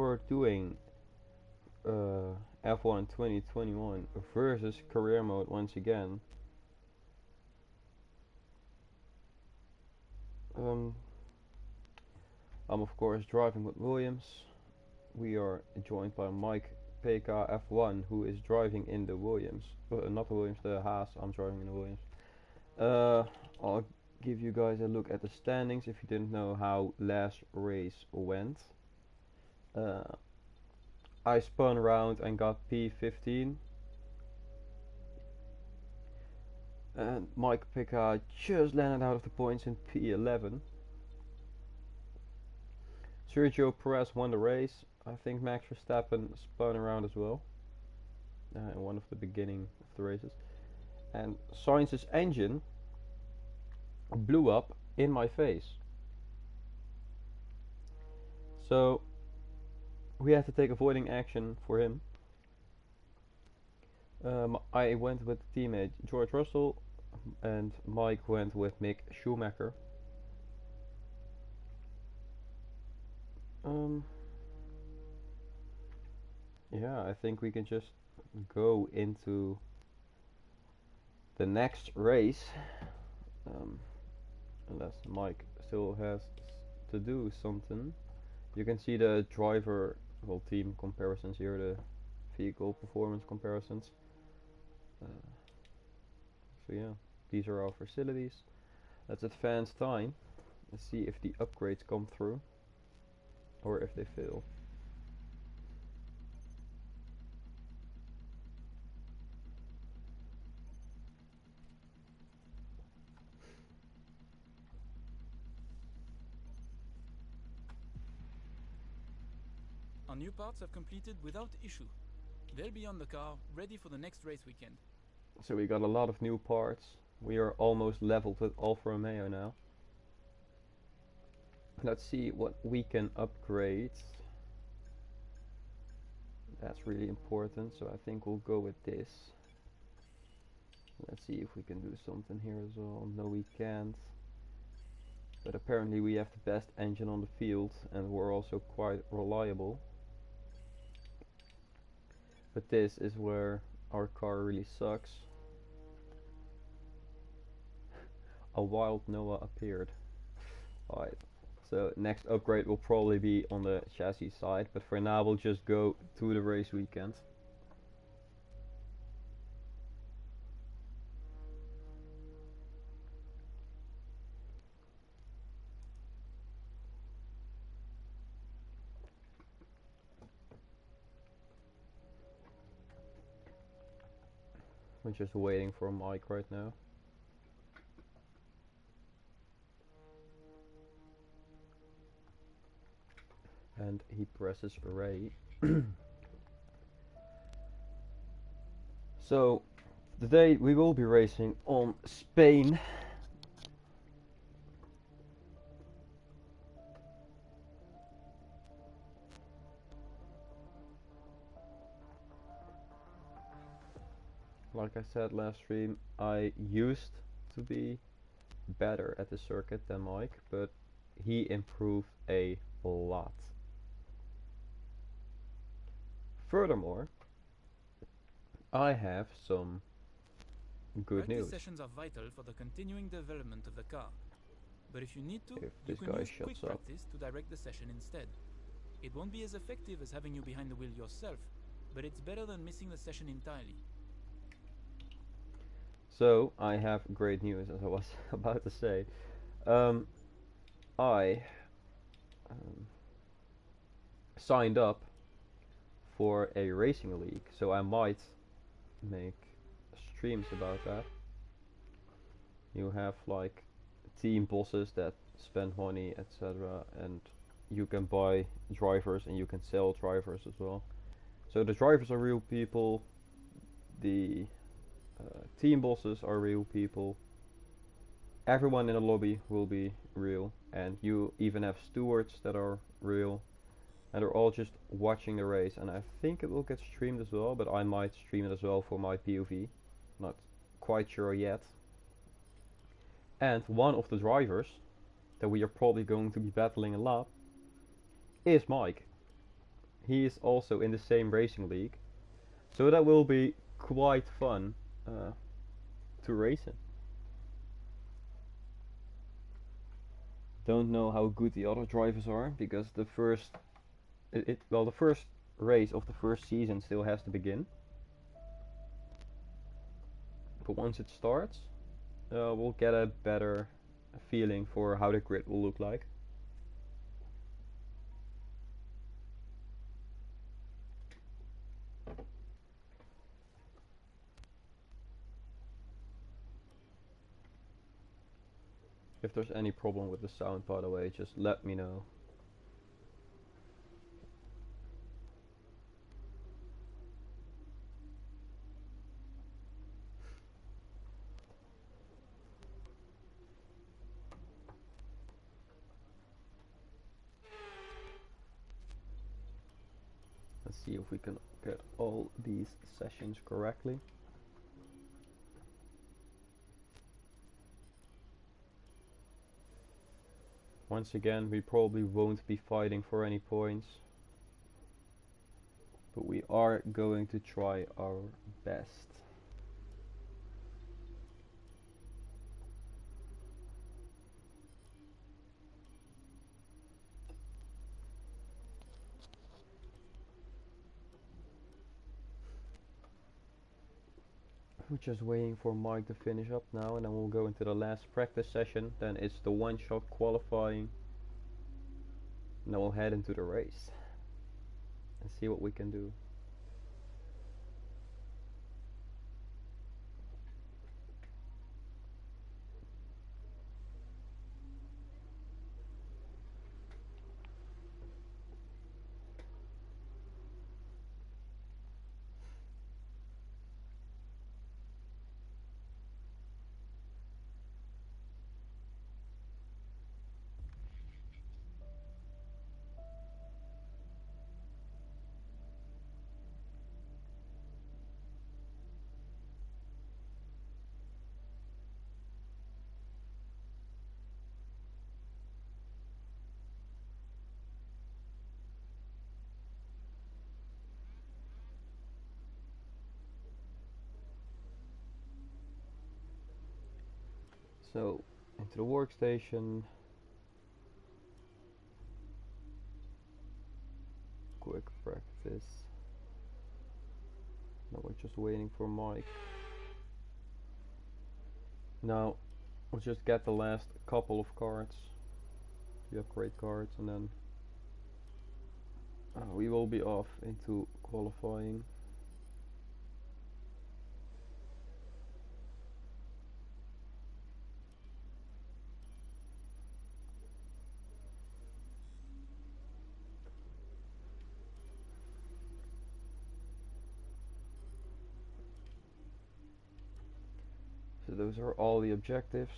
we're doing F1 2021 versus career mode once again. I'm of course driving with Williams. We are joined by Mike PK F1, who is driving in the Williams. Not the Williams, the Haas. I'm driving in the Williams. I'll give you guys a look at the standings if you didn't know how last race went. I spun around and got P15. And Mike PK just landed out of the points in P11. Sergio Perez won the race. I think Max Verstappen spun around as well in one of the beginning of the races. And Sainz's engine blew up in my face. So we had to take avoiding action for him. I went with teammate George Russell and Mike went with Mick Schumacher. Yeah, I think we can just go into the next race, unless Mike still has to do something. You can see the driver, well, team comparisons here, the vehicle performance comparisons. So yeah, these are our facilities. Let's advance time and see if the upgrades come through or if they fail. Our new parts have completed without issue. They'll be on the car, ready for the next race weekend. So we got a lot of new parts. We are almost leveled with Alfa Romeo now. Let's see what we can upgrade. That's really important, so I think we'll go with this. Let's see if we can do something here as well. No, we can't. But apparently we have the best engine on the field and we're also quite reliable. But this is where our car really sucks. A wild Noah appeared. Alright, so next upgrade will probably be on the chassis side, but for now we'll just go to the race weekend. We're just waiting for Mike right now. And he presses array. So today we will be racing on Spain. Like I said last stream, I used to be better at the circuit than Mike, but he improved a lot. Furthermore, I have some good news. Practice sessions are vital for the continuing development of the car. But if you need to, If you this can guy use shuts quick up. practice to direct the session instead. It won't be as effective as having you behind the wheel yourself, but it's better than missing the session entirely. So I have great news, as I was about to say. I signed up for a racing league, so I might make streams about that. You have like team bosses that spend money, etc., and you can buy drivers and you can sell drivers as well. So the drivers are real people, the team bosses are real people, everyone in the lobby will be real, and you even have stewards that are real, and they're all just watching the race. And I think it will get streamed as well, but I might stream it as well for my POV, not quite sure yet. And one of the drivers that we are probably going to be battling a lot is Mike. he is also in the same racing league, so that will be quite fun to race him. Don't know how good the other drivers are because the first the first race of the first season still has to begin. But once it starts, we'll get a better feeling for how the grid will look like. If there's any problem with the sound, by the way, just let me know. Let's see if we can get all these sessions correctly. Once again, we probably won't be fighting for any points, but we are going to try our best. We're just waiting for Mike to finish up now, and then we'll go into the last practice session. Then it's the one-shot qualifying, and then we'll head into the race and see what we can do. So, into the workstation. Quick practice. Now we're just waiting for Mike. Now, we'll just get the last couple of cards, the upgrade cards, and then we will be off into qualifying. So those are all the objectives.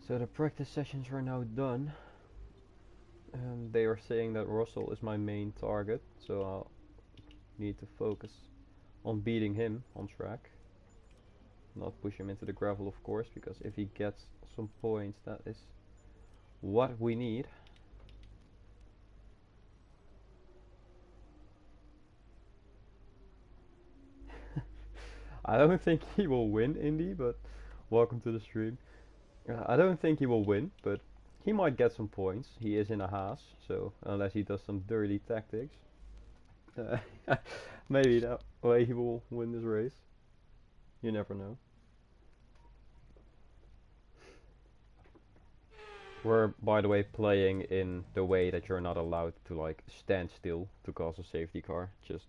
So the practice sessions are now done, and they are saying that Russell is my main target, so I'll need to focus on beating him on track. Not push him into the gravel, of course, because if he gets some points, that is what we need. I don't think he will win, Indy, but welcome to the stream. I don't think he will win, but he might get some points. He is in a Haas, so unless he does some dirty tactics, maybe that way he will win this race. You never know. We're, by the way, playing in the way that you're not allowed to like stand still to cause a safety car. Just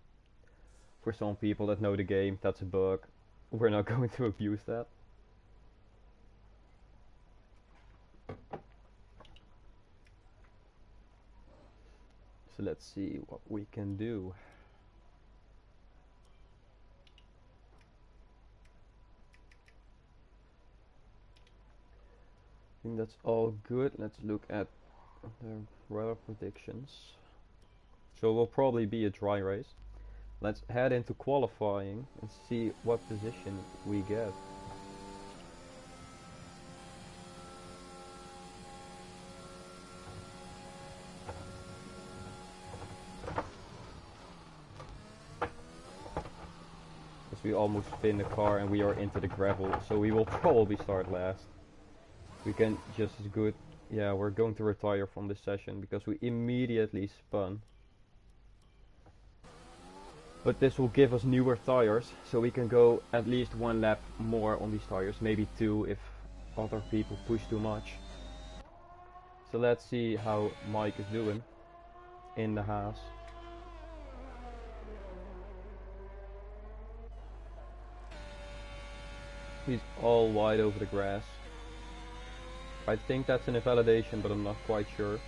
for some people that know the game, that's a bug. We're not going to abuse that. So let's see what we can do. I think that's all good. Let's look at the weather predictions. So it will probably be a dry race. Let's head into qualifying and see what position we get. As we almost spin the car and we are into the gravel, so we will probably start last. We can just as good, yeah, we're going to retire from this session because we immediately spun. But this will give us newer tires, so we can go at least one lap more on these tires, maybe two if other people push too much. So let's see how Mike is doing in the Haas. He's all wide over the grass. I think that's an invalidation, but I'm not quite sure.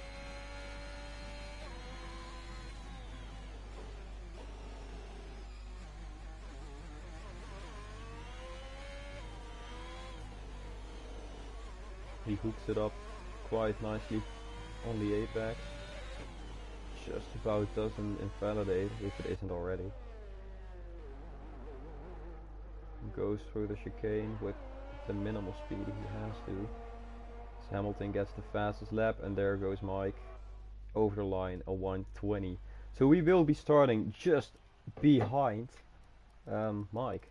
He hooks it up quite nicely on the apex. Just about doesn't invalidate if it isn't already. Goes through the chicane with the minimal speed he has to. So Hamilton gets the fastest lap, and there goes Mike over the line, a 1:20. So we will be starting just behind Mike.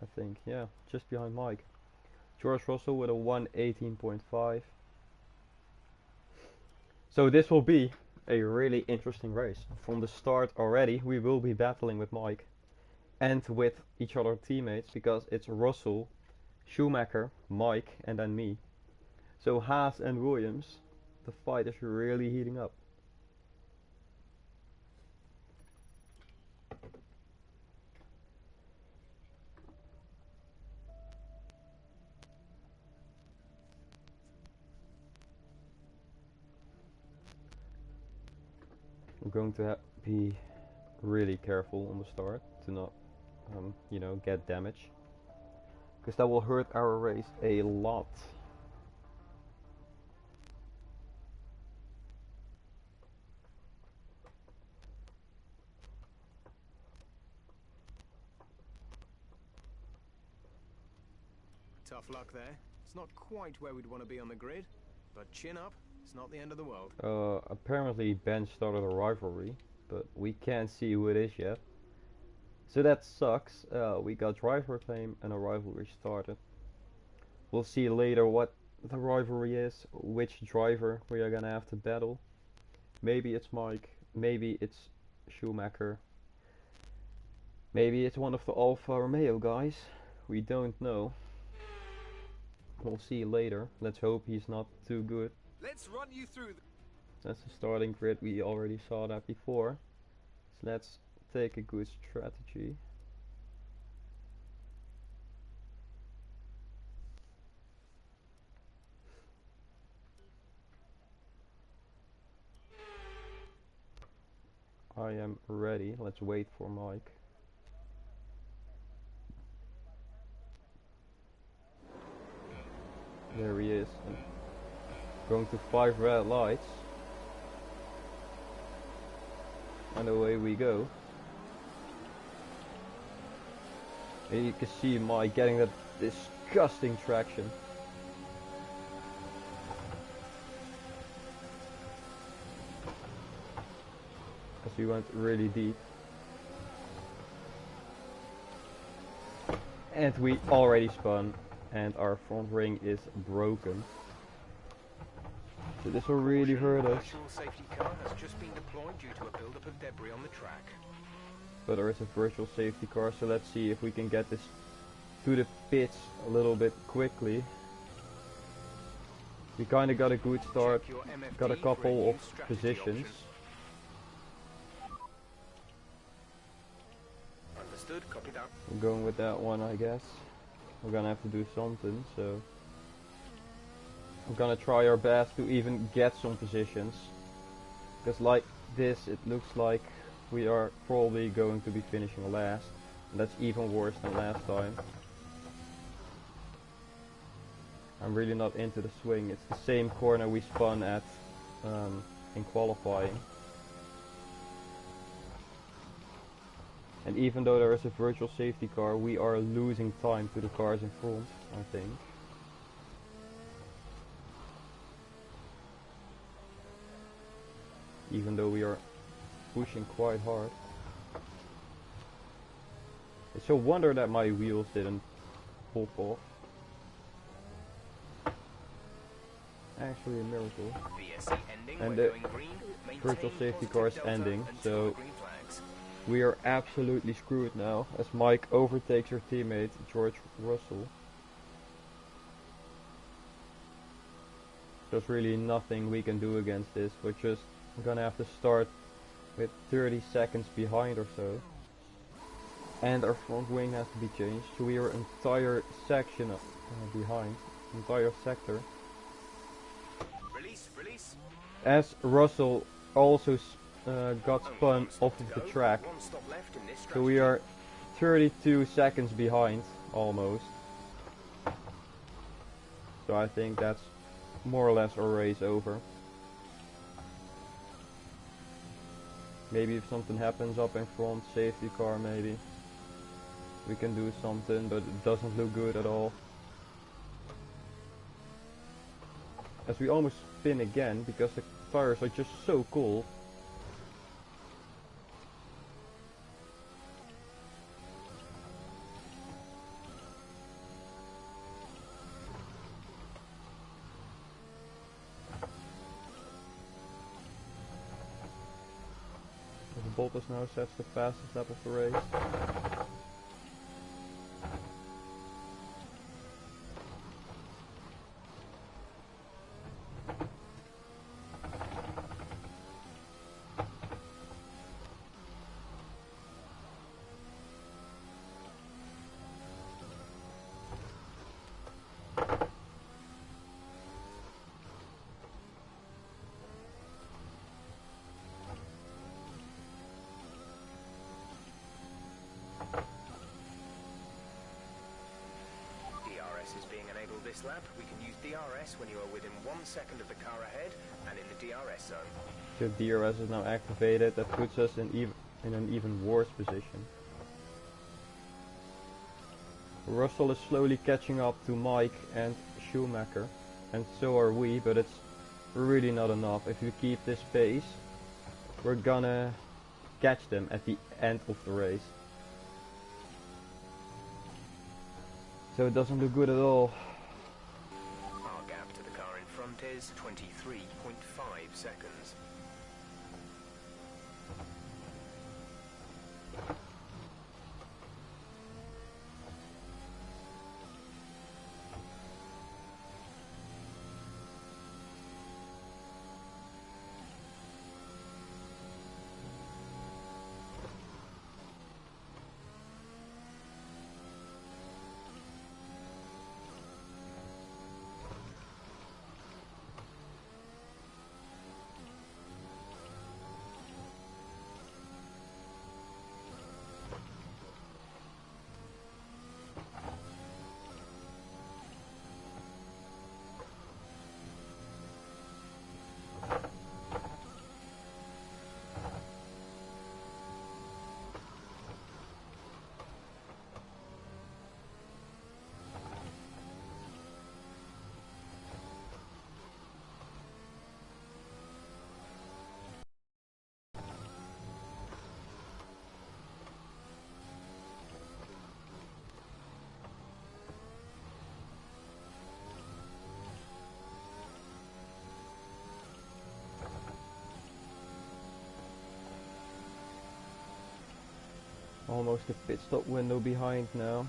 I think, yeah, just behind Mike. George Russell with a 1:18.5. So this will be a really interesting race. From the start already, we will be battling with Mike and with each other teammates, because it's Russell, Schumacher, Mike, and then me. So Haas and Williams, the fight is really heating up. I'm going to be really careful on the start to not, you know, get damage, because that will hurt our race a lot. Tough luck there. It's not quite where we'd want to be on the grid, but chin up, it's not the end of the world. Apparently Ben started a rivalry, but we can't see who it is yet. So that sucks. We got driver claim and a rivalry started. We'll see later what the rivalry is, which driver we are gonna have to battle. Maybe it's Mike, maybe it's Schumacher, maybe it's one of the Alfa Romeo guys. We don't know. We'll see later. Let's hope he's not too good. Let's run you through. That's the starting grid. We already saw that before. So let's take a good strategy. I am ready. Let's wait for Mike. There he is. And going to 5 red lights. And away we go. And you can see Mike getting that disgusting traction. Because we went really deep. And we already spun. And our front ring is broken. So this will really hurt us. National safety car has just been deployed due to a buildup of debris on the track. but there is a virtual safety car, so let's see if we can get this to the pits a little bit quickly. We kinda got a good start, Check your MFD got a for couple new of strategy positions. option. Understood, copy that. We're going with that one, I guess. We're gonna have to do something, so we're gonna try our best to even get some positions. Because like this, it looks like we are probably going to be finishing last. And that's even worse than last time. I'm really not into the swing. It's the same corner we spun at in qualifying. And even though there is a virtual safety car, we are losing time to the cars in front, I think. Even though we are pushing quite hard. It's a wonder that my wheels didn't pop off. Actually a miracle. VSC ending, And we're the going green. virtual Maintain safety positive car is delta ending, until so the green flags. we are absolutely screwed now, as Mike overtakes her teammate George Russell. There's really nothing we can do against this. We're just gonna have to start with 30 seconds behind or so. And our front wing has to be changed, so we are entire section behind, entire sector. Release, release. As Russell also got Only spun one stop off to of the go. track, One stop left in this so we strategy. are 32 seconds behind, almost. So I think that's more or less our race over. Maybe if something happens up in front, safety car maybe, we can do something, but it doesn't look good at all. As we almost spin again, because the tires are just so cool. Bottas now sets the fastest lap of the race. DRS is being enabled this lap. We can use DRS when you are within 1 second of the car ahead and in the DRS zone. So DRS is now activated. That puts us in an even worse position. Russell is slowly catching up to Mike and Schumacher, and so are we, but it's really not enough. If we keep this pace, we're gonna catch them at the end of the race. So it doesn't look good at all. Our gap to the car in front is 23.5 seconds. Almost the pit stop window behind now.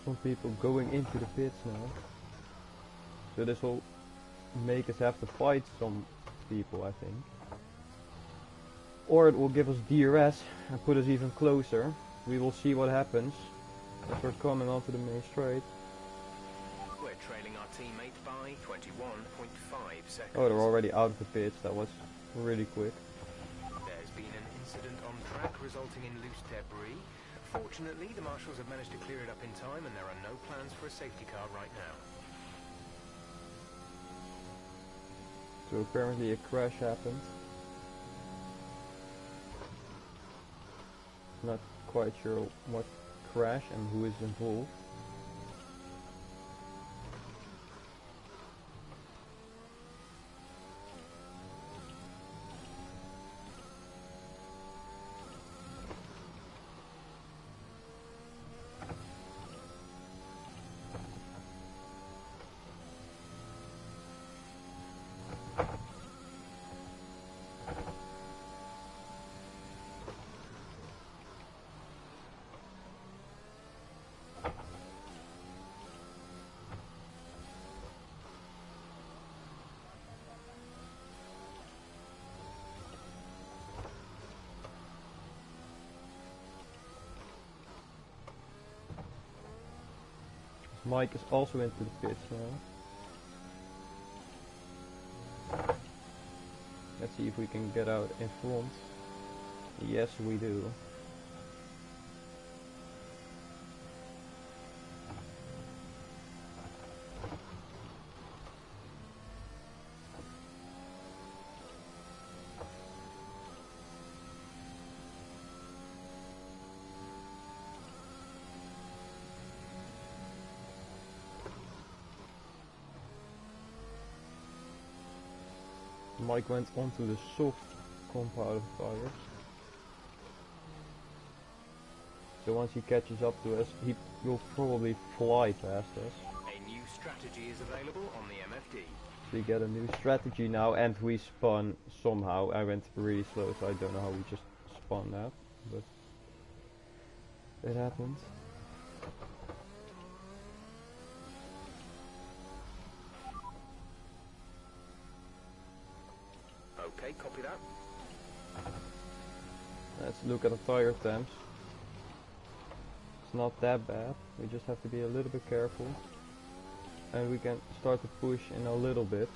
Some people going into the pits now. So this will make us have to fight some people, I think. Or it will give us DRS and put us even closer. We will see what happens as we're coming onto the main straight. We're trailing our teammate by 21.5 seconds. Oh, they're already out of the pits. That was really quick. There's been an incident on track resulting in loose debris. Fortunately, the marshals have managed to clear it up in time and there are no plans for a safety car right now. So apparently a crash happened. Not quite sure what crash and who is involved. Mike is also into the pits now. Let's see if we can get out in front. Yes, we do. Mike went onto the soft compound tires. So once he catches up to us, he will probably fly past us. A new strategy is available on the MFD. We get a new strategy now, and we spun somehow. I went really slow, so I don't know how we just spun that, but it happened. up. Let's look at the tire temps. It's not that bad. We just have to be a little bit careful. And we can start to push in a little bit.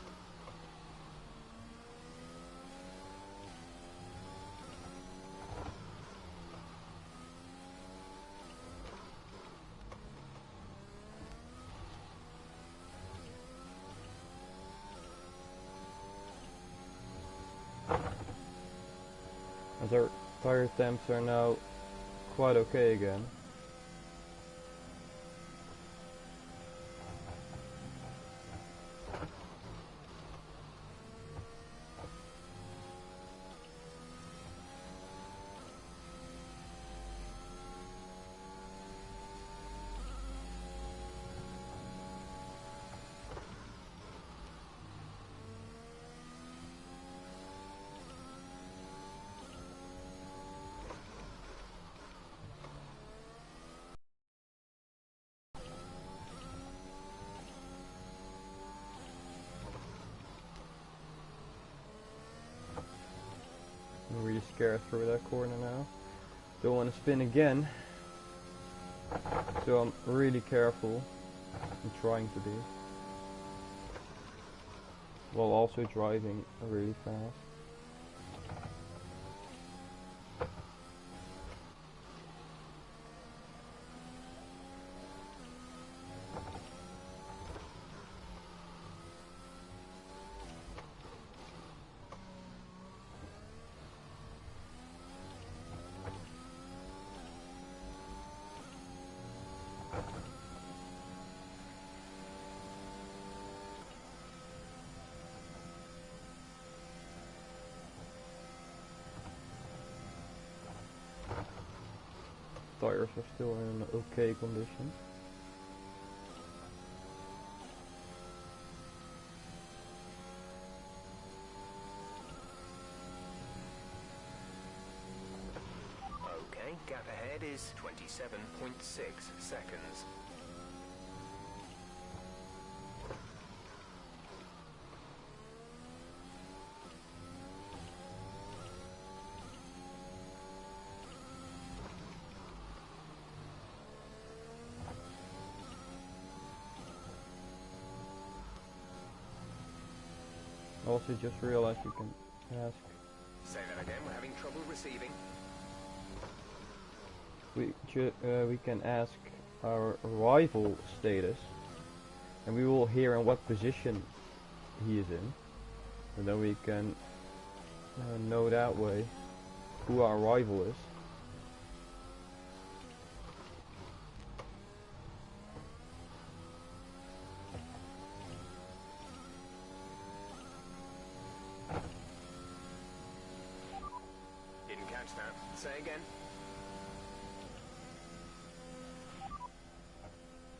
As our tire temps are now quite okay again. I'm really scared through that corner now. Don't want to spin again. So I'm really careful. I'm trying to be. While also driving really fast. Tires are still in okay condition. Okay, gap ahead is 27.6 seconds. Also just realized you can ask. Say that again, we're having trouble receiving. We can ask our rival status, and we will hear in what position he is in, and then we can know that way who our rival is. Didn't catch that. Say again.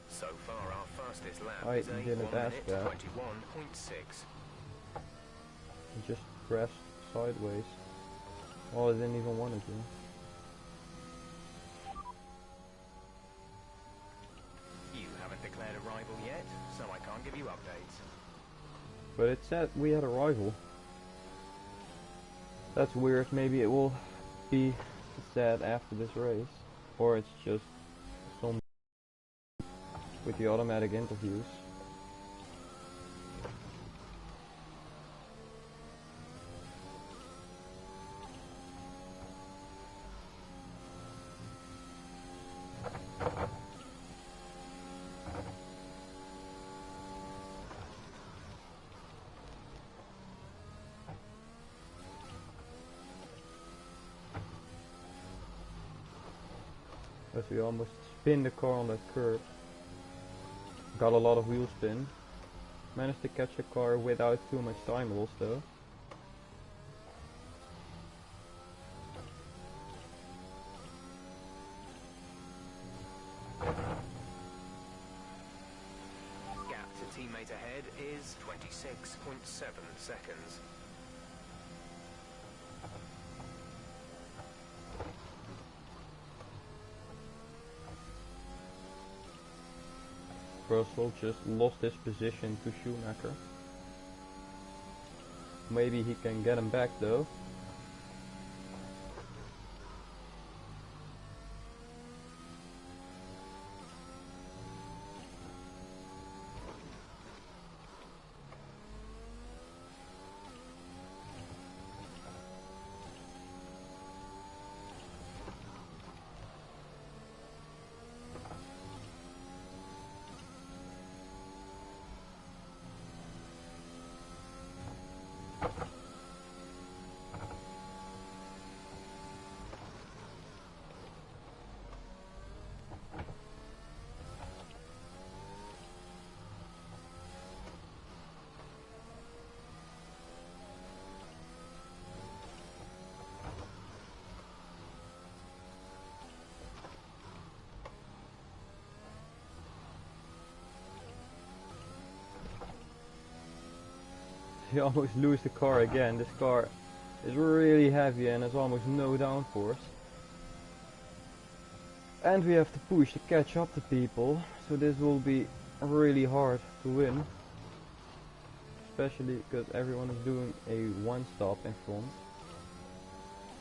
So far, our fastest lap I is a didn't 1 ask minute that. 21.6. He just pressed sideways. Well, I didn't even want to do. You haven't declared a rival yet, so I can't give you updates. But it said we had a rival. That's weird. Maybe it will be said after this race, or it's just some with the automatic interviews. As we almost spin the car on that curb. Got a lot of wheel spin. Managed to catch a car without too much time loss though. Gap to teammate ahead is 26.7 seconds. Russell just lost his position to Schumacher. Maybe he can get him back though. We almost lose the car again. This car is really heavy and has almost no downforce. And we have to push to catch up to people, so this will be really hard to win. Especially because everyone is doing a one stop in front.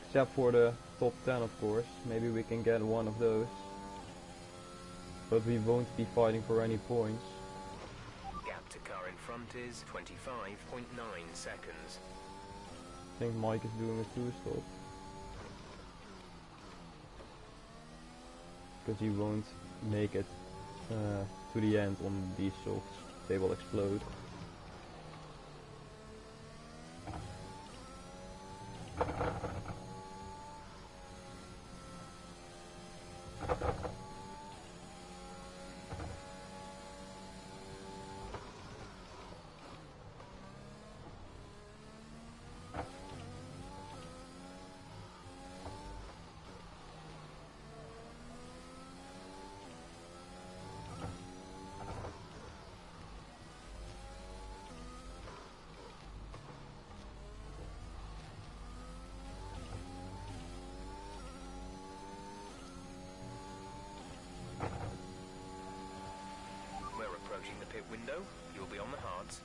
Except for the top 10, of course. Maybe we can get one of those. But we won't be fighting for any points. Gap to car in front is 25.9 seconds. I think Mike is doing a two stop. Because he won't make it to the end on these softs. They will explode. Approaching the pit window, you'll be on the hards.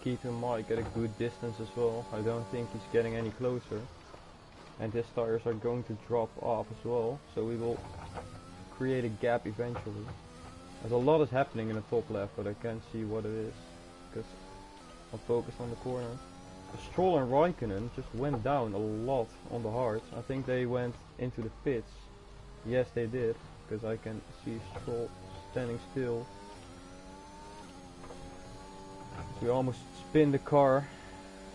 Keeping Mike at a good distance as well. I don't think he's getting any closer. And his tires are going to drop off as well, so we will create a gap eventually. There's a lot is happening in the top left, but I can't see what it is because I'm focused on the corner. Stroll and Raikkonen just went down a lot on the hards. I think they went into the pits. Yes, they did, because I can see Stroll standing still. We almost spin the car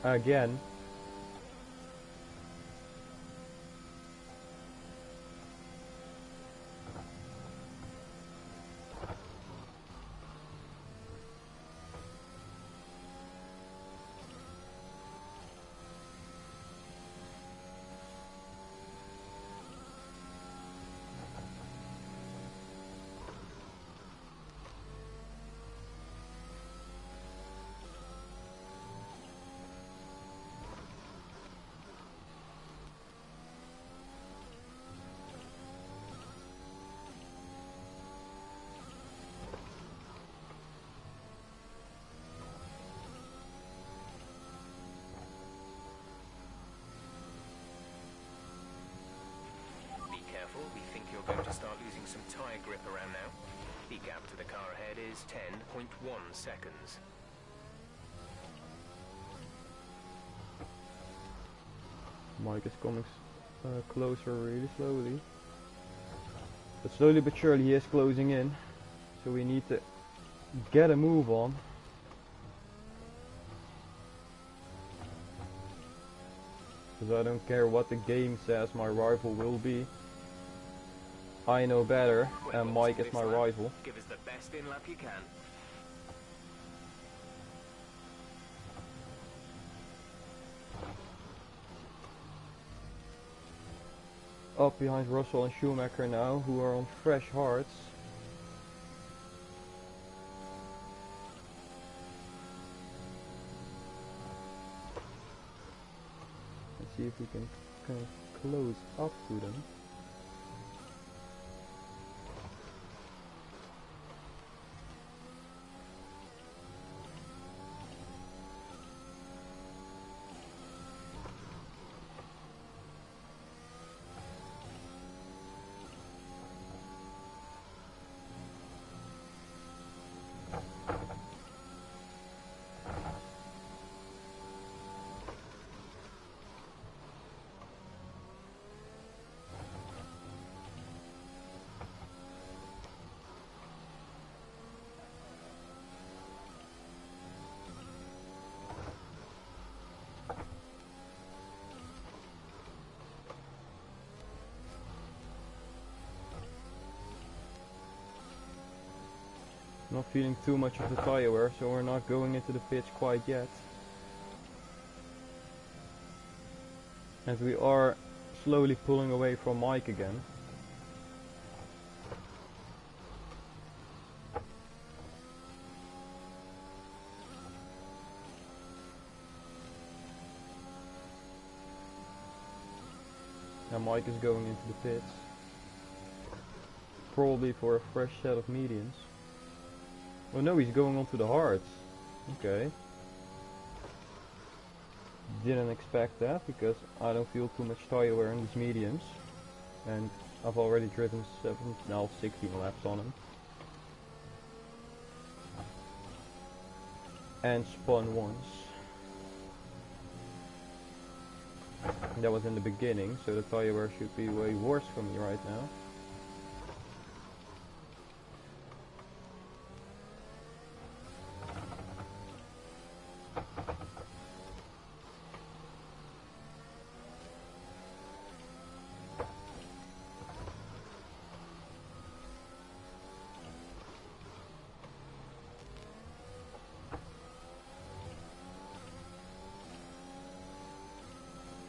again. We think you're going to start losing some tyre grip around now. The gap to the car ahead is 10.1 seconds. Mike is coming closer really slowly. But slowly but surely he is closing in. So we need to get a move on. Because I don't care what the game says my rival will be. I know better, and Mike is my rival. Give us the best in lap you can. Up behind Russell and Schumacher now, who are on fresh hards. Let's see if we can kind of close up to them. Not feeling too much of the tire wear, so we're not going into the pits quite yet. And we are slowly pulling away from Mike again. Now Mike is going into the pits. Probably for a fresh set of mediums. Oh no, he's going on to the hards. Okay. Didn't expect that because I don't feel too much tire wear in these mediums. And I've already driven 16 laps on him. And spun once. That was in the beginning, so the tire wear should be way worse for me right now.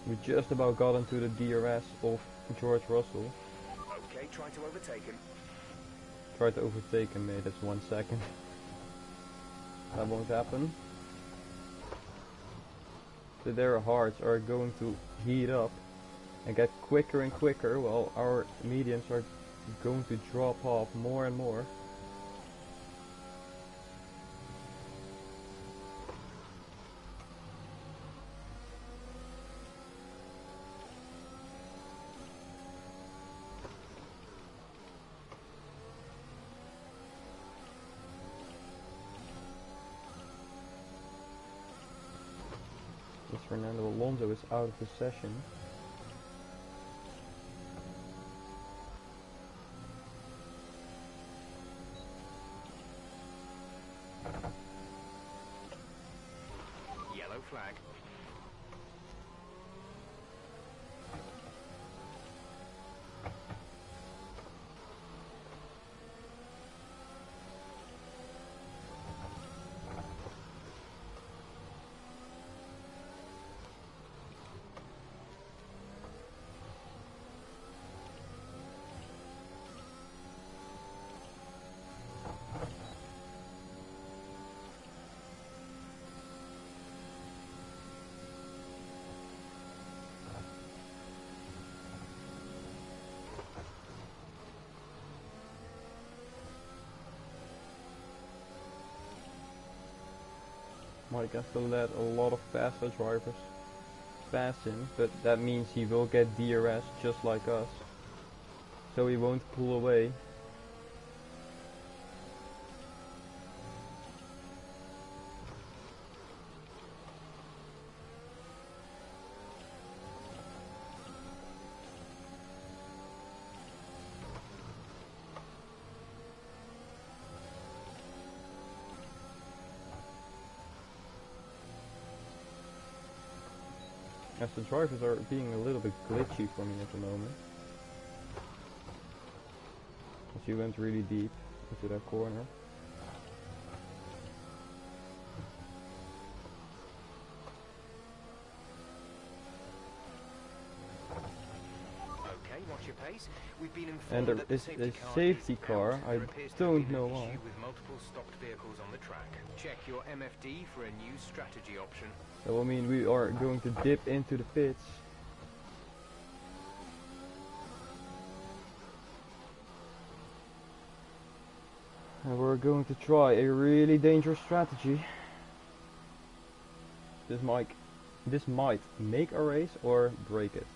We just about got into the DRS of George Russell. Okay, try to overtake him. Tried to overtake him, mate, that's 1 second. That won't happen. So their hards are going to heat up and get quicker and quicker, while our mediums are going to drop off more and more. Fernando Alonso is out of the session. Yellow flag. Mike has to let a lot of faster drivers pass him, but that means he will get DRS just like us. So he won't pull away. As the drivers are being a little bit glitchy for me at the moment. As he went really deep into that corner. Okay, watch your pace. We've been informed And there that the is safety a car safety is car. out. I There appears to don't have been know an why. issue with multiple stopped vehicles on the track. Check your MFD for a new strategy option. That will mean we are going to dip into the pits. And we're going to try a really dangerous strategy. This might make a race or break it.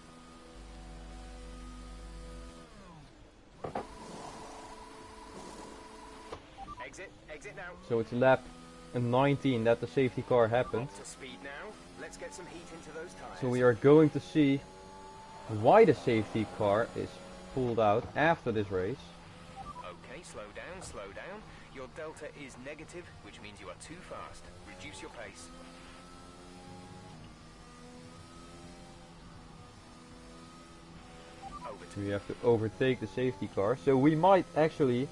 Exit now. So it's lap 19 that the safety car happened. Up to speed now. Let's get some heat into those tires. So we are going to see why the safety car is pulled out after this race. Okay, slow down, slow down. Your delta is negative, which means you are too fast. Reduce your pace. We have to overtake the safety car. So we might actually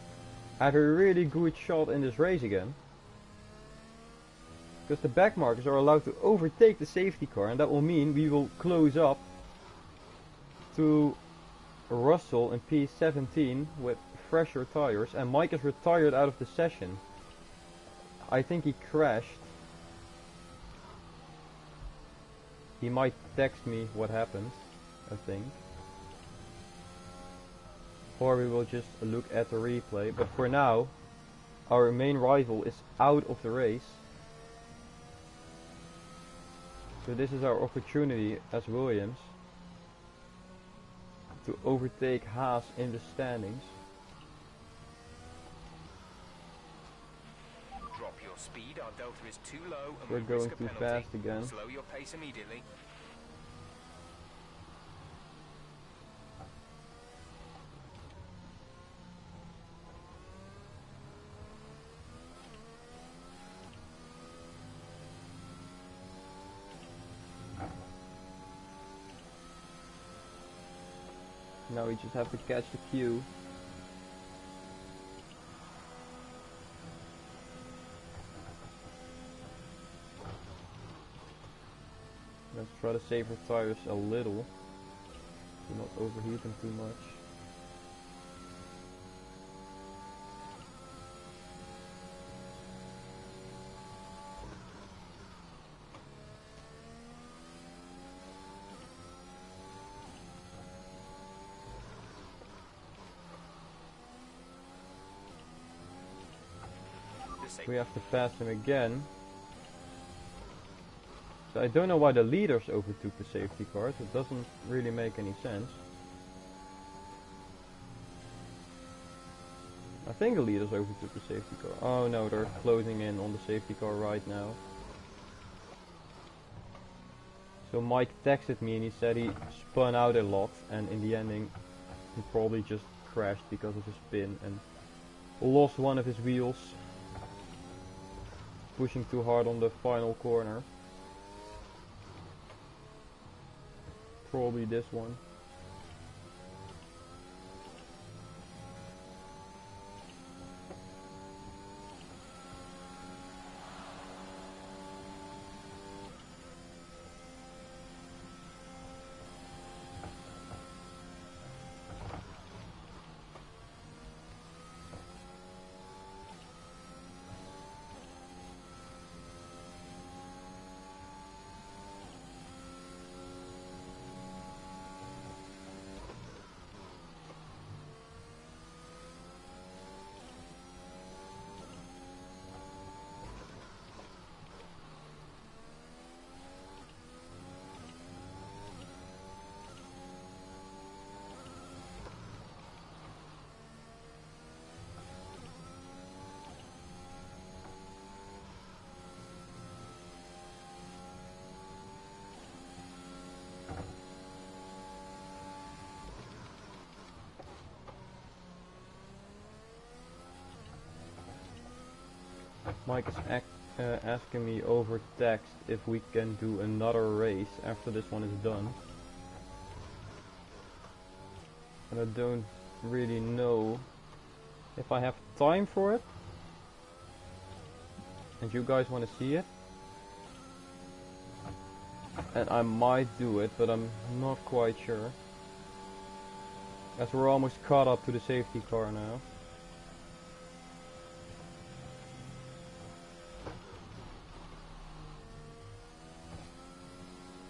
I have a really good shot in this race again. Because the back markers are allowed to overtake the safety car, and that will mean we will close up to Russell in P17 with fresher tires, and Mike is retired out of the session. I think he crashed. He might text me what happened, I think. Or we will just look at the replay, but for now our main rival is out of the race. So this is our opportunity as Williams to overtake Haas in the standings. Drop your speed, our delta is too low and We're we going risk a too penalty. fast again. Slow your pace immediately. Now we just have to catch the cue. Let's try to save our tires a little, to not overheat them too much. We have to pass him again. So I don't know why the leaders overtook the safety cars. It doesn't really make any sense. I think the leaders overtook the safety car. Oh no, they're closing in on the safety car right now. So Mike texted me and he said he spun out a lot, and in the ending he probably just crashed because of his spin and lost one of his wheels, pushing too hard on the final corner. Probably this one. Mike is asking me over text if we can do another race after this one is done. And I don't really know if I have time for it. And you guys want to see it. And I might do it, but I'm not quite sure. As we're almost caught up to the safety car now.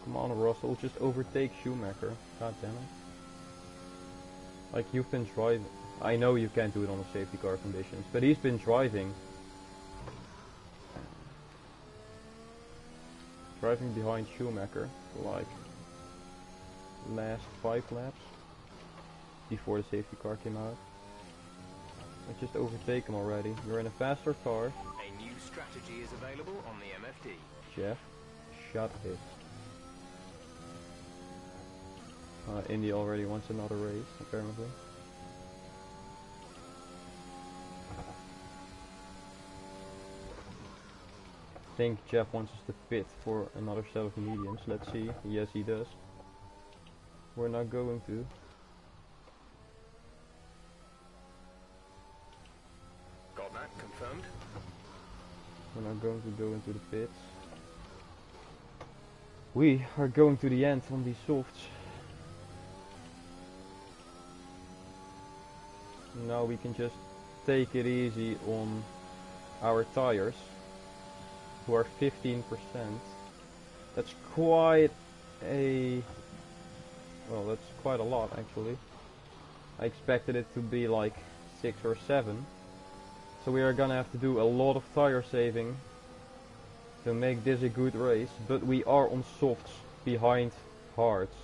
Come on, Russell, just overtake Schumacher. God damn it. Like, you've been driving. I know you can't do it on the safety car conditions, but he's been driving behind Schumacher for like last 5 laps before the safety car came out. I just overtake him already. You're in a faster car. A new strategy is available on the MFD. Jeff, shut it. Indy already wants another race, apparently. I think Jeff wants us to pit for another set of mediums. Let's see. Yes, he does. We're not going to. Confirmed. We're not going to go into the pits. We are going to the end on these softs. Now we can just take it easy on our tires, who are 15%. That's quite a... well, that's quite a lot actually. I expected it to be like 6 or 7. So we are gonna have to do a lot of tire saving to make this a good race, but we are on softs behind hards.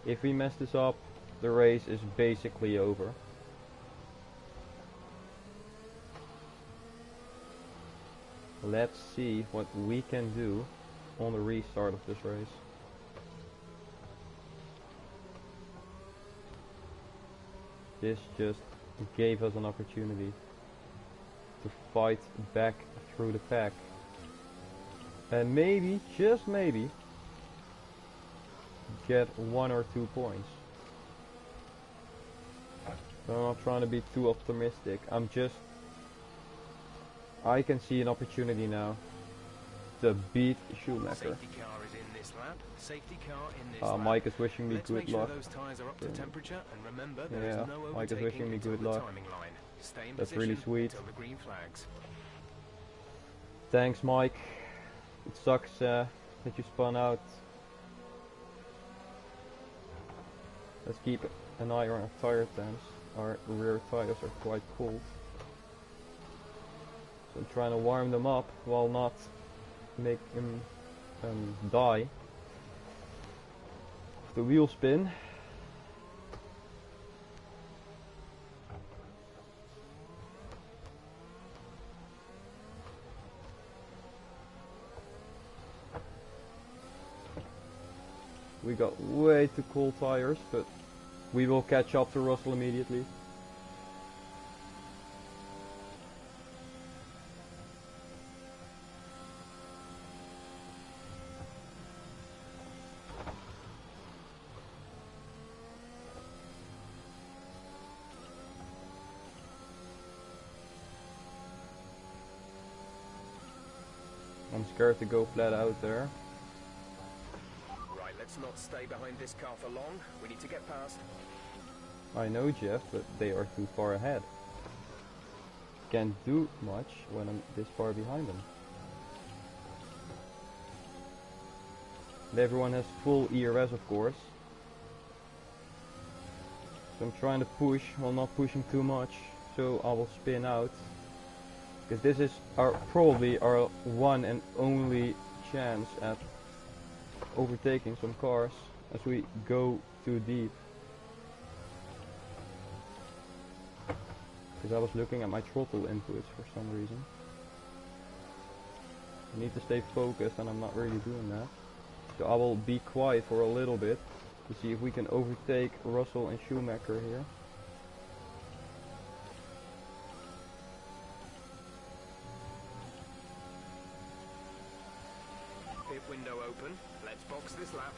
If we mess this up, the race is basically over. Let's see what we can do on the restart of this race. This just gave us an opportunity to fight back through the pack. And maybe, just maybe, get 1 or 2 points. So I'm not trying to be too optimistic. I can see an opportunity now to beat Schumacher. Safety car is in this lap. Safety car in this lap. Mike is wishing me Let's good make sure luck. those tires are up to temperature, and remember there Yeah, is no Mike is overtaking wishing me until good the luck. timing line. Stay in That's position really sweet. until the green flags. Thanks, Mike. It sucks that you spun out. Let's keep an eye on our tire temps. Our rear tires are quite cold. So I'm trying to warm them up while not make him die. The wheel spin. We got way too cold tires, but we will catch up to Russell immediately. I'm scared to go flat out there. Right, let's not stay behind this car for long. We need to get past. I know, Jeff, but they are too far ahead. Can't do much when I'm this far behind them. And everyone has full ERS, of course. So I'm trying to push while not pushing too much, so I will spin out. Because this is probably our one and only chance at overtaking some cars as we go too deep. Because I was looking at my throttle inputs for some reason. I need to stay focused and I'm not really doing that. So I will be quiet for a little bit to see if we can overtake Russell and Schumacher here. Pit window open. Let's box this lap.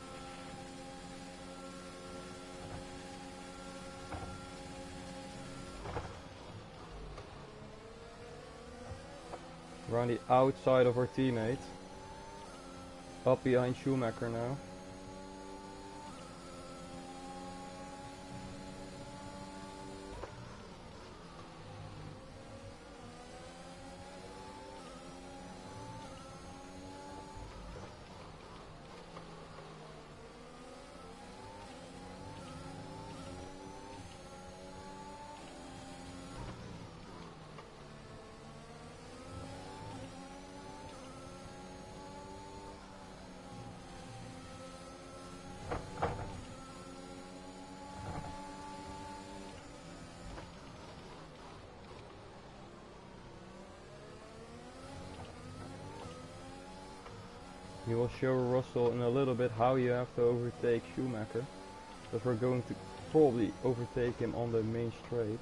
We're on the outside of our teammate. Up behind Schumacher now. He will show Russell in a little bit how you have to overtake Schumacher. Because we're going to probably overtake him on the main straight.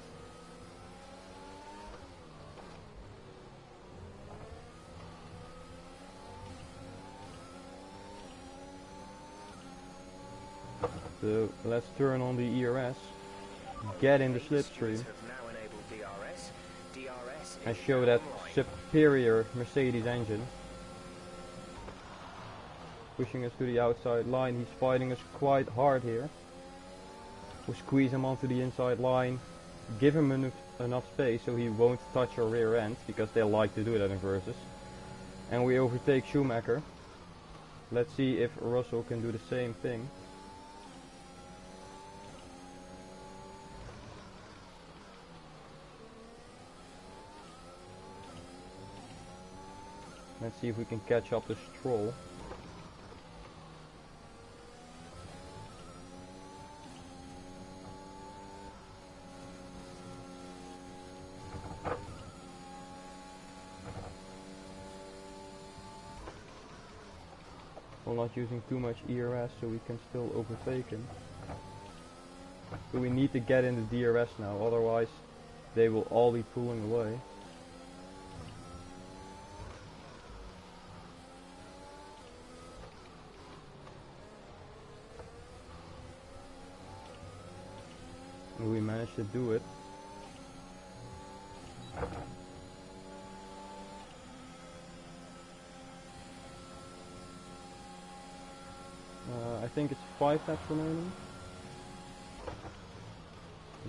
So let's turn on the ERS. Get in the slipstream. Have now enabled DRS. DRS and show that superior Mercedes engine. Pushing us to the outside line. He's fighting us quite hard here. We squeeze him onto the inside line, give him enough space so he won't touch our rear end, because they like to do that in Versus. And we overtake Schumacher. Let's see if Russell can do the same thing. Let's see if we can catch up to Stroll. We're not using too much ERS, so we can still overtake him. But we need to get in the DRS now, otherwise they will all be pulling away. And we managed to do it. I think it's 5 laps remaining.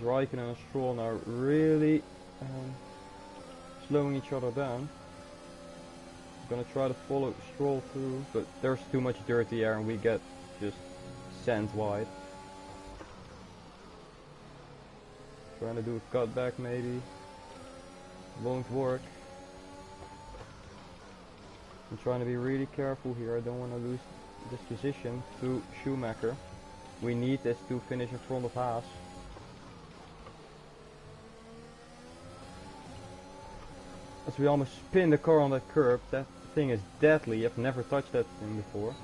Raikkonen and Stroll now really slowing each other down. I'm gonna try to follow Stroll through, but there's too much dirty air and we get just sent wide. Trying to do a cutback maybe. Won't work. I'm trying to be really careful here. I don't want to lose this position to Schumacher. We need this to finish in front of Haas. As we almost spin the car on that curb. That thing is deadly. I've never touched that thing before.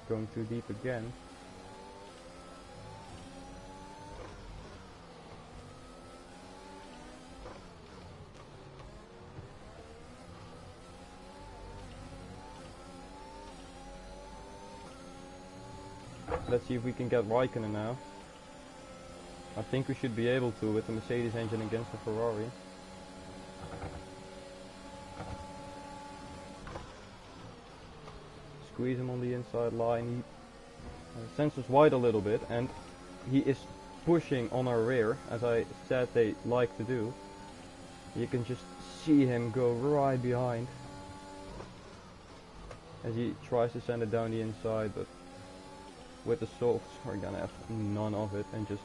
Going too deep again. Let's see if we can get Raikkonen now. I think we should be able to with the Mercedes engine against the Ferrari. Squeeze him on the inside line. He sends us wide a little bit, and he is pushing on our rear, as I said they like to do. You can just see him go right behind as he tries to send it down the inside, but with the softs we're gonna have none of it and just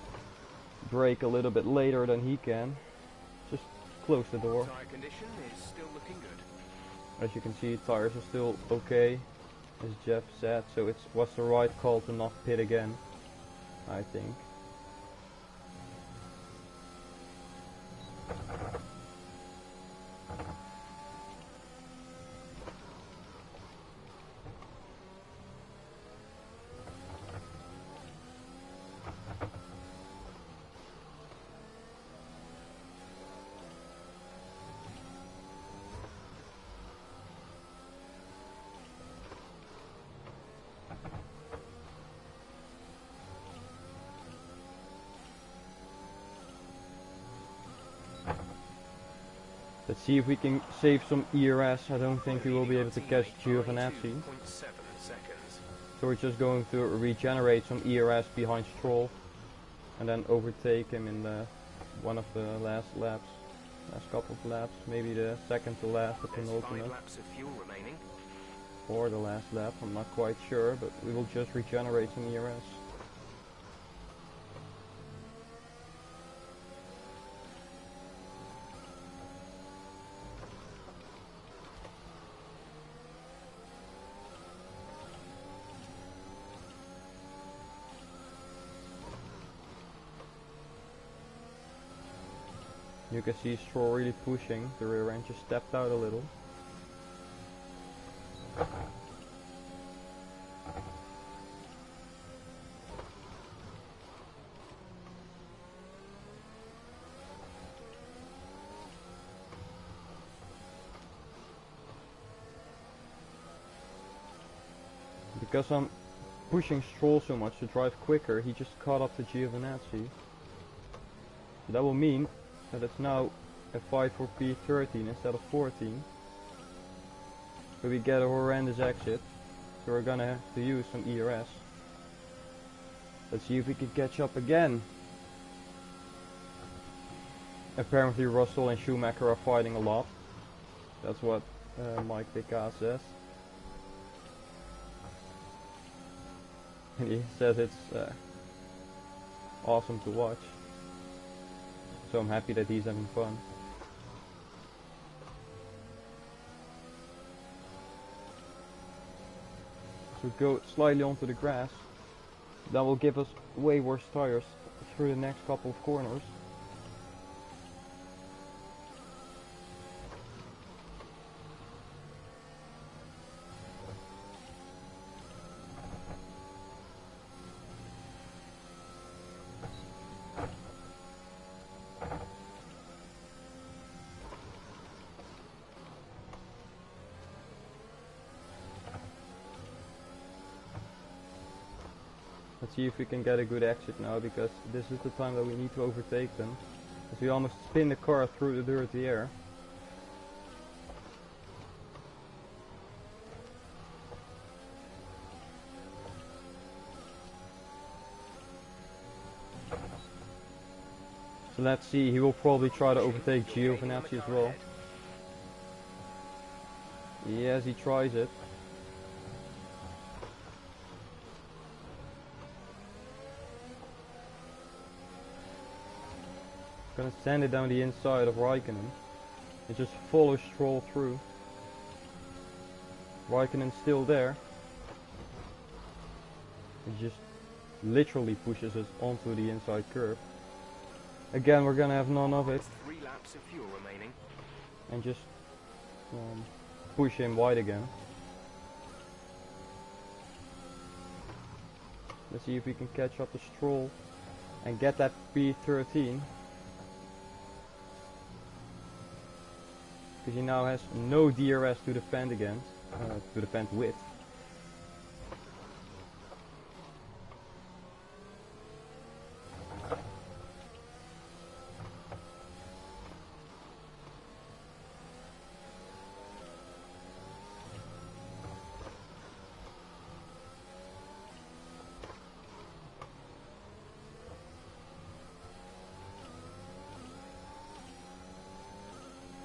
brake a little bit later than he can. Just close the door. Tire condition is still looking good. As you can see, tires are still okay, as Jeff said, so it was the right call to not pit again, I think. Let's see if we can save some ERS. I don't think we will be able to catch Giovinazzi. So we're just going to regenerate some ERS behind Stroll and then overtake him in one of the last laps. Last couple of laps, maybe the second to last, the penultimate. 5 laps of fuel remaining. Or the last lap, I'm not quite sure, but we will just regenerate some ERS. You can see Stroll really pushing, the rear end just stepped out a little. because I'm pushing Stroll so much to drive quicker, he just caught up to Giovinazzi. So that will mean that it's now a fight for P13 instead of 14. But we get a horrendous exit, so we're gonna have to use some ERS. Let's see if we can catch up again. Apparently Russell and Schumacher are fighting a lot. That's what Mike Piccard says. And he says it's awesome to watch. So I'm happy that he's having fun. So go slightly onto the grass. That will give us way worse tires through the next couple of corners. Let's see if we can get a good exit now, because this is the time that we need to overtake them. As we almost spin the car through the dirty air. So let's see, he will probably try to overtake Giovinazzi as well. Yes, he tries it. Gonna send it down the inside of Raikkonen and just follow Stroll through. Raikkonen's still there. He just literally pushes us onto the inside curve. Again, we're gonna have none of it. 3 laps of fuel remaining. And just push him wide again. Let's see if we can catch up to Stroll and get that P13. Because he now has no DRS to defend against, to defend with.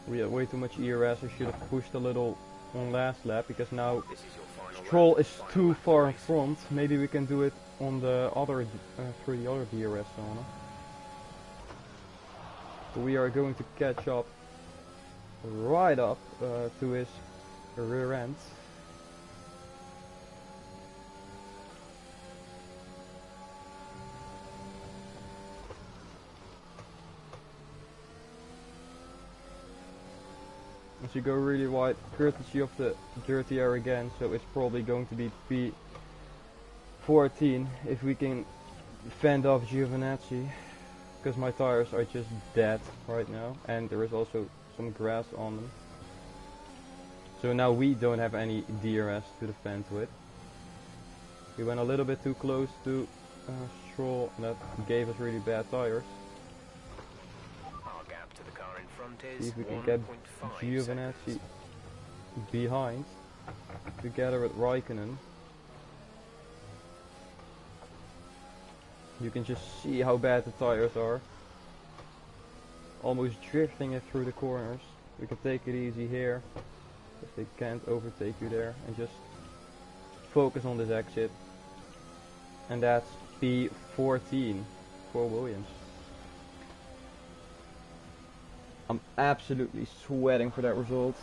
We had way too much ERS. I should have pushed a little on last lap, because now Stroll is too far in front. Maybe we can do it on the other through the other DRS zone. So we are going to catch up right up to his rear end. As you go really wide, courtesy of the dirty air again, so it's probably going to be P14 if we can fend off Giovinazzi, because my tires are just dead right now, and there is also some grass on them. So now we don't have any DRS to defend with. We went a little bit too close to Stroll, and that gave us really bad tires. See if we can get Giovinazzi behind together with Raikkonen. You can just see how bad the tires are. Almost drifting it through the corners. We can take it easy here, because they can't overtake you there, and just focus on this exit. And that's P14 for Williams. I'm absolutely sweating for that result.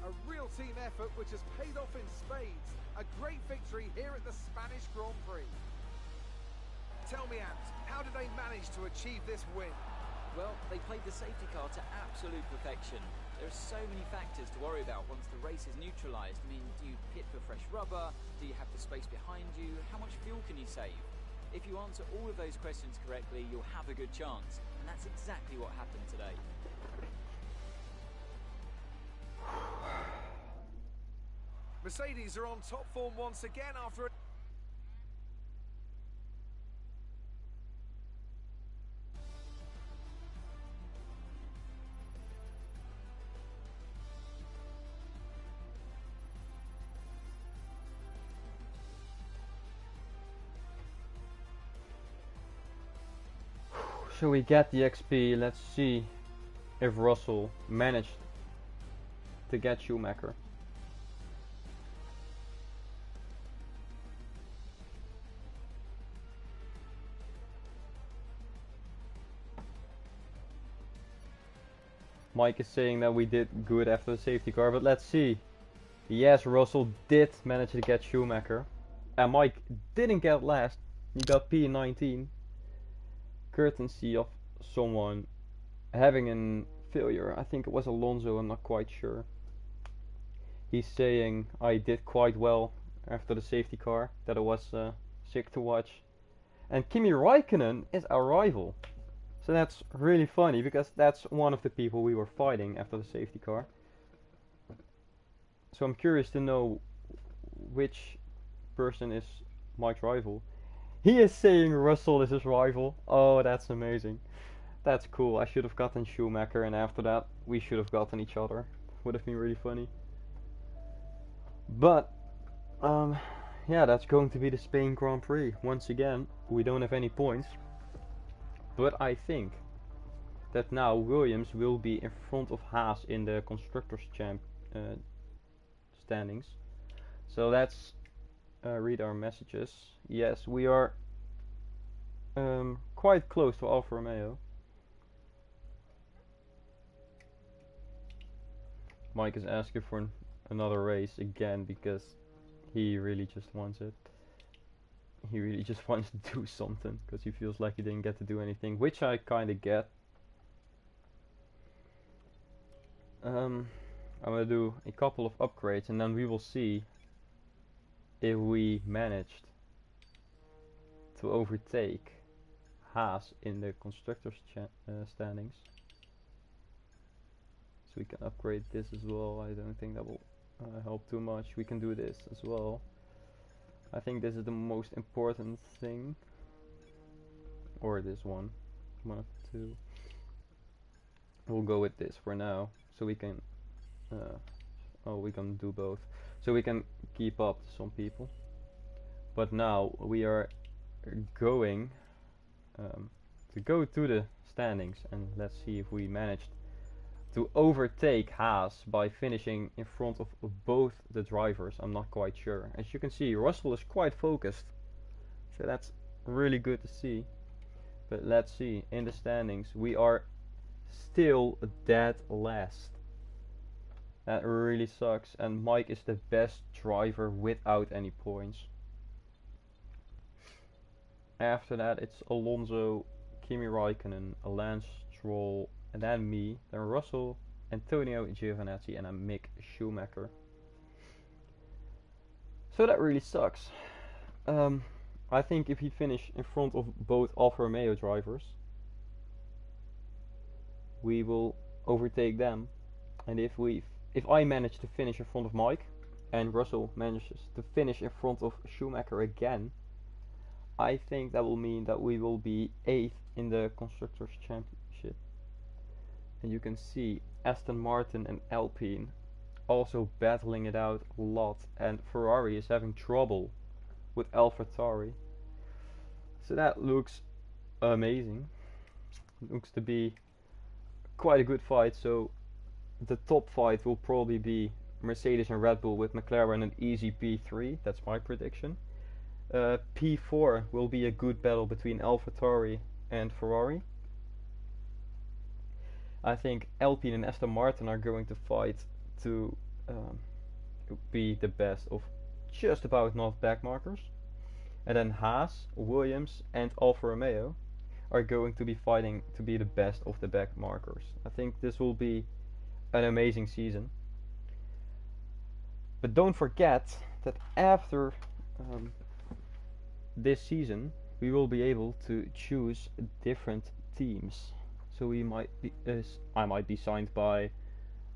A real team effort which has paid off in spades. A great victory here at the Spanish Grand Prix. Tell me, Ant, how did they manage to achieve this win? Well, they played the safety car to absolute perfection. There are so many factors to worry about once the race is neutralised. I mean, do you pit for fresh rubber? Do you have the space behind you? How much fuel can you save? If you answer all of those questions correctly, you'll have a good chance. And that's exactly what happened today. Mercedes are on top form once again after a... So we get the XP. Let's see if Russell managed to get Schumacher. Mike is saying that we did good after the safety car, but let's see. Yes, Russell did manage to get Schumacher. And Mike didn't get last. He got P19. Courtesy of someone having a failure. I think it was Alonso, I'm not quite sure. He's saying I did quite well after the safety car, that it was sick to watch. And Kimi Räikkönen is our rival. So that's really funny, because that's one of the people we were fighting after the safety car. So I'm curious to know which person is Mike's rival. He is saying Russell is his rival. Oh, that's amazing. That's cool. I should have gotten Schumacher, and after that we should have gotten each other. Would have been really funny. But yeah, that's going to be the Spain Grand Prix. Once again, we don't have any points. But I think that now Williams will be in front of Haas in the Constructors' standings. So let's read our messages. Yes, we are quite close to Alfa Romeo. Mike is asking for another race again because he really just wants it. He really just wants to do something because he feels like he didn't get to do anything, which I kind of get. I'm gonna do a couple of upgrades and then we will see if we managed to overtake Haas in the Constructors' standings. So we can upgrade this as well. I don't think that will help too much. We can do this as well. I think this is the most important thing. Or this one. One of the two. We'll go with this for now. So we can we can do both. So we can keep up to some people. But now we are going to go to the standings, and let's see if we managed to overtake Haas by finishing in front of both the drivers. I'm not quite sure. As you can see, Russell is quite focused, so that's really good to see. But let's see, in the standings we are still dead last. That really sucks, and Mike is the best driver without any points. After that it's Alonso, Kimi Räikkönen, Lance Stroll, and then me, then Russell, Antonio Giovinazzi, and then Mick Schumacher. So that really sucks. I think if he finish in front of both Alfa Romeo drivers, we will overtake them. And if I manage to finish in front of Mike, and Russell manages to finish in front of Schumacher again, I think that will mean that we will be 8th in the Constructors' Championship. And you can see Aston Martin and Alpine also battling it out a lot, and Ferrari is having trouble with AlphaTauri. So that looks amazing. Looks to be quite a good fight. So the top fight will probably be Mercedes and Red Bull, with McLaren an easy P3. That's my prediction. P4 will be a good battle between AlphaTauri and Ferrari. I think Alpine and Aston Martin are going to fight to be the best of just about not backmarkers. And then Haas, Williams and Alfa Romeo are going to be fighting to be the best of the backmarkers. I think this will be an amazing season. But don't forget that after this season we will be able to choose different teams. So we might be, I might be signed by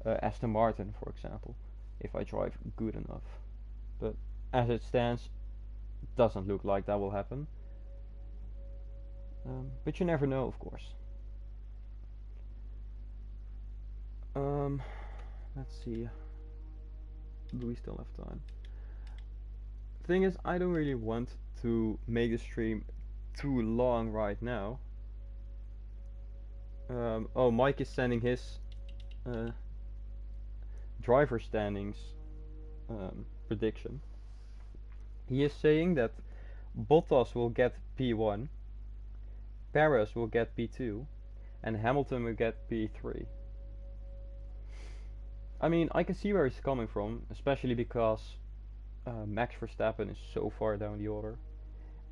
Aston Martin, for example, if I drive good enough. But as it stands, doesn't look like that will happen. But you never know, of course. Let's see. Do we still have time? The thing is, I don't really want to make the stream too long right now. Oh, Mike is sending his driver standings prediction. He is saying that Bottas will get P1, Perez will get P2, and Hamilton will get P3. I mean, I can see where he's coming from, especially because Max Verstappen is so far down the order,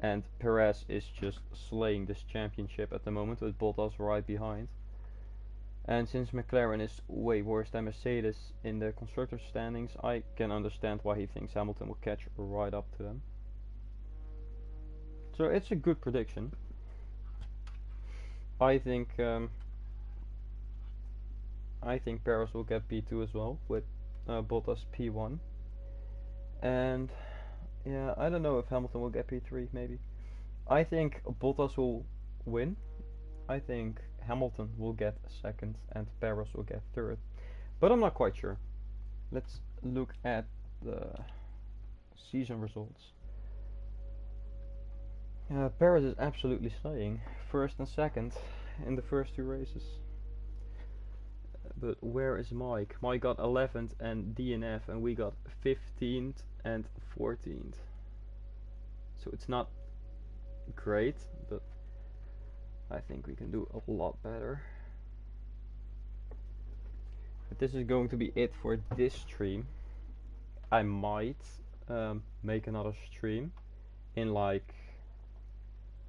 and Perez is just slaying this championship at the moment with Bottas right behind. And since McLaren is way worse than Mercedes in the constructors standings, I can understand why he thinks Hamilton will catch right up to them. So it's a good prediction. I think Perez will get P2 as well, with Bottas P1. And yeah, I don't know if Hamilton will get P3, maybe. I think Bottas will win. I think Hamilton will get second and Perez will get third. But I'm not quite sure. Let's look at the season results. Perez is absolutely slaying. First and second in the first 2 races. But where is Mike? Mike got 11th and DNF, and we got 15th and 14th. So it's not great, but I think we can do a lot better. But this is going to be it for this stream. I might make another stream in like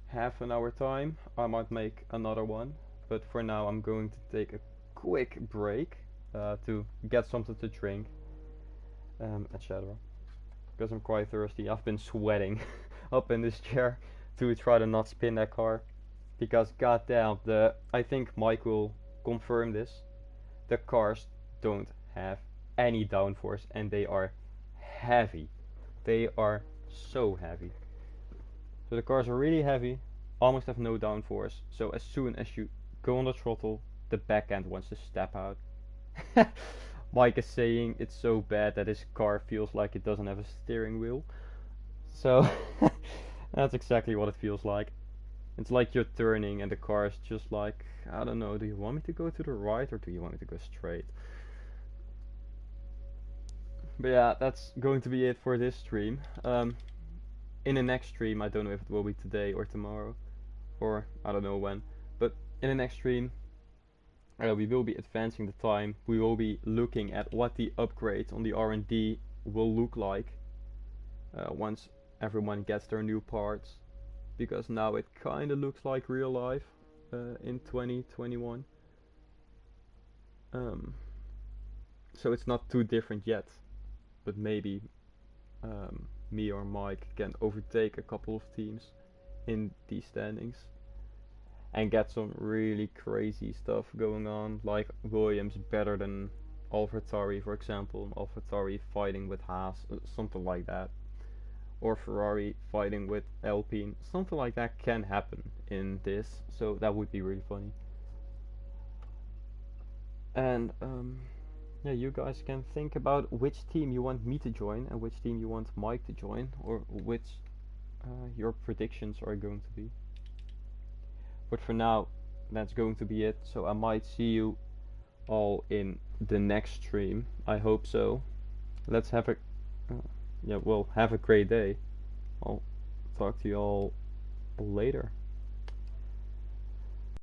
half an hour time. I might make another one, but for now I'm going to take a quick break to get something to drink, etc. Because I'm quite thirsty. I've been sweating up in this chair to try to not spin that car. Because goddamn, I think Mike will confirm this. The cars don't have any downforce and they are heavy. They are so heavy. So the cars are really heavy, almost have no downforce. So as soon as you go on the throttle, the back end wants to step out. Mike is saying it's so bad that his car feels like it doesn't have a steering wheel. So that's exactly what it feels like. It's like you're turning and the car is just like, I don't know, do you want me to go to the right or do you want me to go straight? But yeah, that's going to be it for this stream. In the next stream, I don't know if it will be today or tomorrow, or I don't know when, but in the next stream we will be advancing the time. We will be looking at what the upgrades on the R&D will look like once everyone gets their new parts. Because now it kind of looks like real life in 2021. So it's not too different yet, but maybe me or Mike can overtake a couple of teams in these standings and get some really crazy stuff going on, like Williams better than AlphaTauri, for example, AlphaTauri fighting with Haas, something like that. Or Ferrari fighting with Alpine, something like that can happen in this, so that would be really funny. And yeah, you guys can think about which team you want me to join and which team you want Mike to join, or which your predictions are going to be. But for now, that's going to be it, so I might see you all in the next stream. I hope so. Let's have a yeah, well, have a great day. I'll talk to you all later.